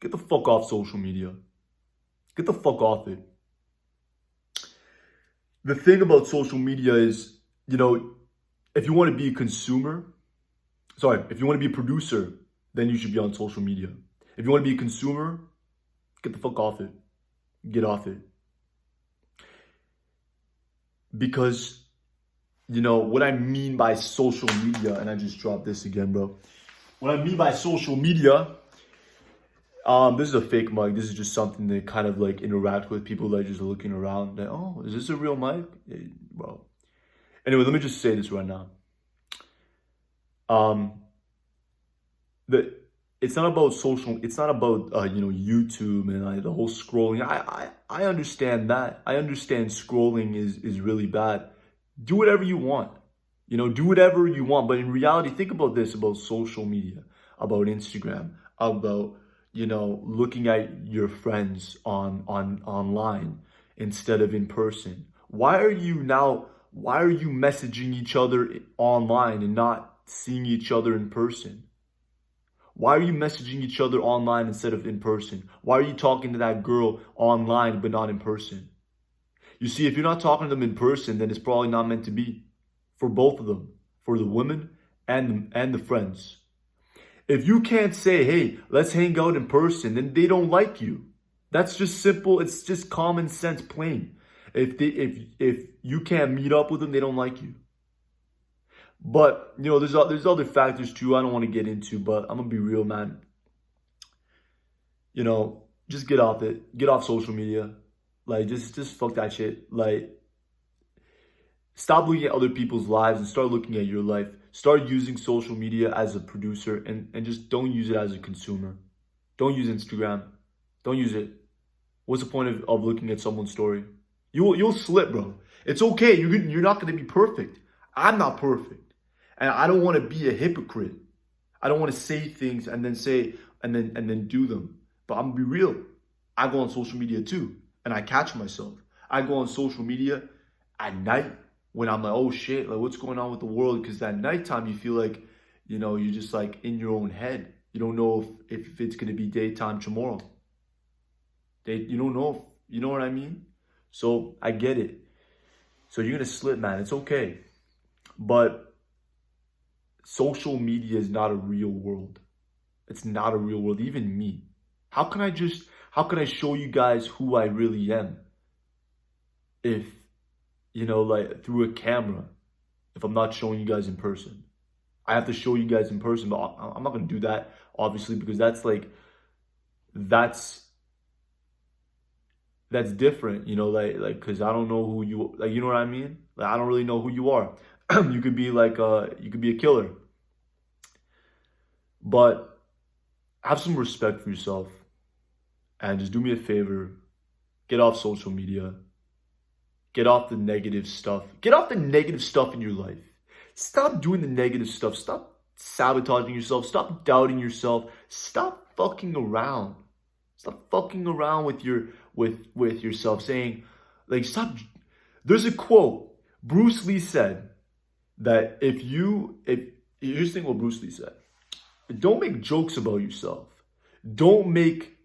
Get the fuck off social media. Get the fuck off it. The thing about social media is, if you want to be a consumer, if you want to be a producer, then you should be on social media. If you want to be a consumer, get the fuck off it. Get off it. Because, what I mean by social media, and I just dropped this again, bro. What I mean by social media, this is a fake mic. This is just something to kind of like interact with people that are just looking around. Like, oh, is this a real mic? Well, anyway, let me just say this right now. It's not about YouTube and like the whole scrolling. I understand that. I understand scrolling is really bad. Do whatever you want. Do whatever you want. But in reality, think about this, about social media, about Instagram, about, looking at your friends online instead of in person. Why are you messaging each other online and not seeing each other in person? Why are you messaging each other online instead of in person? Why are you talking to that girl online but not in person? You see, if you're not talking to them in person, then it's probably not meant to be for both of them, for the women and the friends. If you can't say, hey, let's hang out in person, then they don't like you. That's just simple. It's just common sense, plain. If you can't meet up with them, they don't like you. But, there's other factors too I don't want to get into, but I'm going to be real, man. Just get off it. Get off social media. Like, just fuck that shit. Like, stop looking at other people's lives and start looking at your life. Start using social media as a producer and just don't use it as a consumer. Don't use Instagram. Don't use it. What's the point of looking at someone's story? You'll slip, bro. It's okay. You're not going to be perfect. I'm not perfect. And I don't want to be a hypocrite. I don't want to say things and then say and then do them. But I'm gonna be real. I go on social media too, and I catch myself. I go on social media at night when I'm like, oh shit, like what's going on with the world? Because at nighttime you feel like, you're just like in your own head. You don't know if it's gonna be daytime tomorrow. You don't know. You know what I mean? So I get it. So you're gonna slip, man. It's okay. But social media is not a real world. It's not a real world. Even me. How can I show you guys who I really am if, like through a camera, if I'm not showing you guys in person? I have to show you guys in person, but I'm not going to do that, obviously, because that's different, because I don't know who you, like, you know what I mean? Like, I don't really know who you are. You could be a killer. But have some respect for yourself and just do me a favor. Get off social media. Get off the negative stuff. Get off the negative stuff in your life. Stop doing the negative stuff. Stop sabotaging yourself. Stop doubting yourself. Stop fucking around. Stop fucking around with yourself, saying, like, stop. There's a quote. Bruce Lee said that here's the thing what Bruce Lee said. Don't make jokes about yourself. Don't make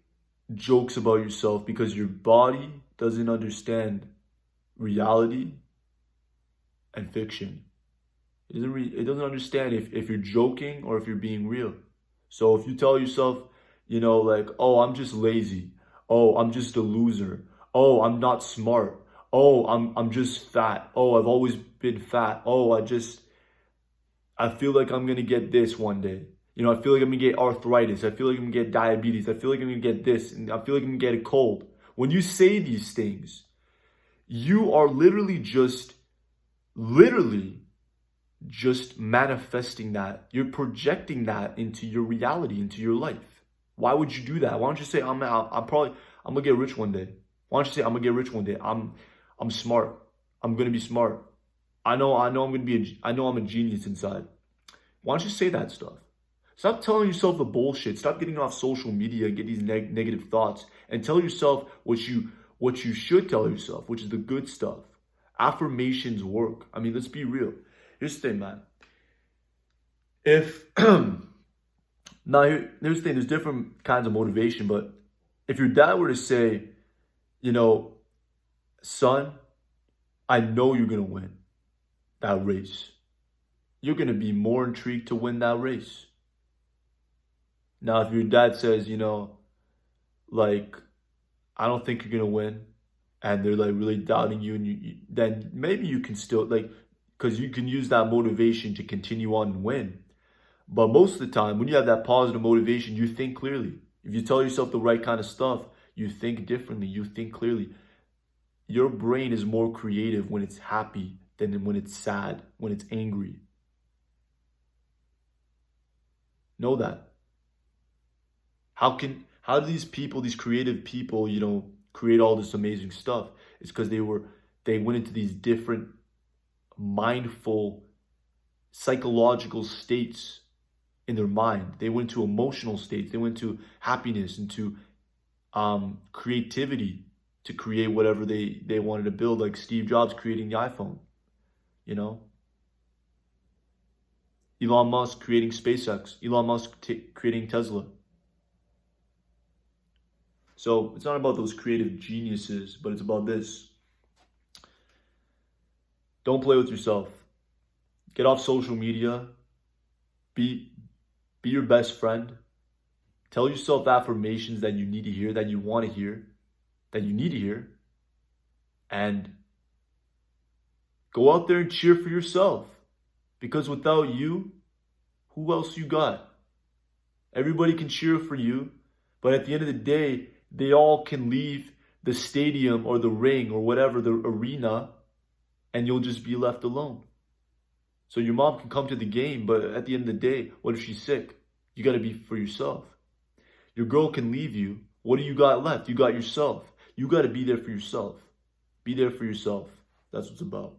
jokes about yourself because your body doesn't understand reality and fiction. It doesn't understand if you're joking or if you're being real. So if you tell yourself, like, oh, I'm just lazy. Oh, I'm just a loser. Oh, I'm not smart. Oh, I'm just fat. Oh, I've always been fat. Oh, I feel like I'm going to get this one day. I feel like I'm going to get arthritis. I feel like I'm going to get diabetes. I feel like I'm going to get this. And I feel like I'm going to get a cold. When you say these things, you are literally just manifesting that. You're projecting that into your reality, into your life. Why would you do that? Why don't you say, I'm going to get rich one day. Why don't you say, I'm going to get rich one day. I'm smart. I'm going to be smart. I know I'm a genius inside. Why don't you say that stuff? Stop telling yourself the bullshit. Stop getting off social media and get these negative thoughts and tell yourself what you should tell yourself, which is the good stuff. Affirmations work. I mean, let's be real. Here's the thing, man. If Now, here's the thing, there's different kinds of motivation, but if your dad were to say, you know, son, I know you're going to win that race. You're going to be more intrigued to win that race. Now, if your dad says, like, I don't think you're going to win, and they're like really doubting you, and then maybe you can still, like, because you can use that motivation to continue on and win. But most of the time, when you have that positive motivation, you think clearly. If you tell yourself the right kind of stuff, you think differently, you think clearly. Your brain is more creative when it's happy than when it's sad, when it's angry. Know that. How do these people, these creative people, create all this amazing stuff? It's because they went into these different mindful psychological states in their mind. They went to emotional states. They went to happiness, into creativity to create whatever they wanted to build, like Steve Jobs creating the iPhone, Elon Musk creating SpaceX, Elon Musk creating Tesla. So it's not about those creative geniuses, but it's about this. Don't play with yourself. Get off social media. Be your best friend. Tell yourself affirmations that you need to hear, that you want to hear, that you need to hear. And go out there and cheer for yourself. Because without you, who else you got? Everybody can cheer for you, but at the end of the day, they all can leave the stadium or the ring or whatever, the arena, and you'll just be left alone. So your mom can come to the game, but at the end of the day, what if she's sick? You got to be for yourself. Your girl can leave you. What do you got left? You got yourself. You got to be there for yourself. Be there for yourself. That's what it's about.